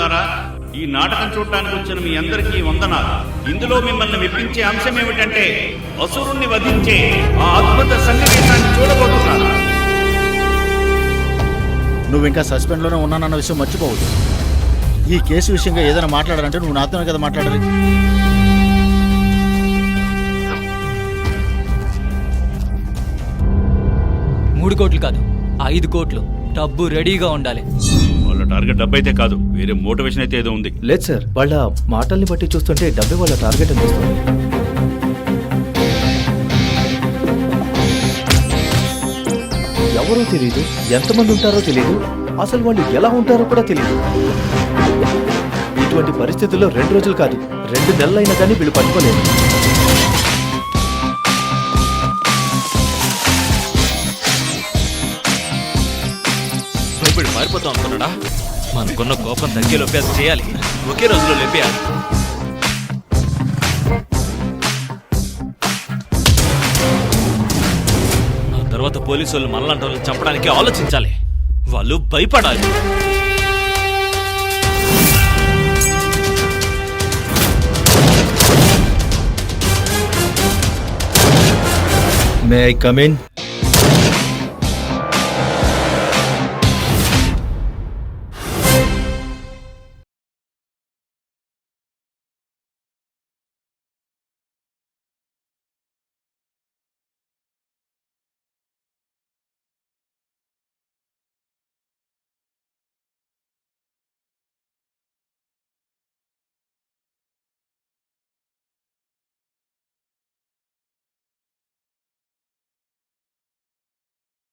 కూర్చున్నారా? ఈ నాటకం చూడటానికి వచ్చిన మీ అందరికీ వందనాలు. ఇందులో మిమ్మల్ని మెప్పించే అంశం ఏమిటంటే అసురుణ్ణి వధించే ఆ అద్భుత సన్నివేశాన్ని చూడబోతున్నారు. నువ్వు ఇంకా సస్పెండ్లోనే ఉన్నానన్న విషయం మర్చిపోవద్దు. ఈ కేసు విషయంగా ఏదైనా మాట్లాడాలంటే నువ్వు నాతోనే కదా మాట్లాడాలి. $3 కోట్లు కాదు, 5 కోట్లు డబ్బు రెడీగా ఉండాలి. వాళ్ళ టార్గెట్ డబ్బు అయితే కాదు, వేరే మోటివేషన్ అయితే ఏదో ఉంది. లేదు సార్, వాళ్ళ మాటల్ని బట్టి చూస్తుంటే డబ్బే వాళ్ళ టార్గెట్ అనిపిస్తుంది. ఎవరో తెలియదు, ఎంతమంది ఉంటారో తెలియదు, అసలు వాళ్ళు ఎలా ఉంటారో కూడా తెలియదు. ఇటువంటి పరిస్థితుల్లో 2 రోజులు కాదు 2 నెలలైనా కానీ వీళ్ళు పట్టుకోలేదు. ఇప్పుడు మారిపోతాం అనుకున్నాడా? మనకున్న కోపం తగ్గేలోపే అది చేయాలి. ఒకే రోజులో లేపేయాలి. ఆ తర్వాత పోలీసు వాళ్ళు మనలాంటి వాళ్ళని చంపడానికి ఆలోచించాలి. వాళ్ళు భయపడాలి. May I come in?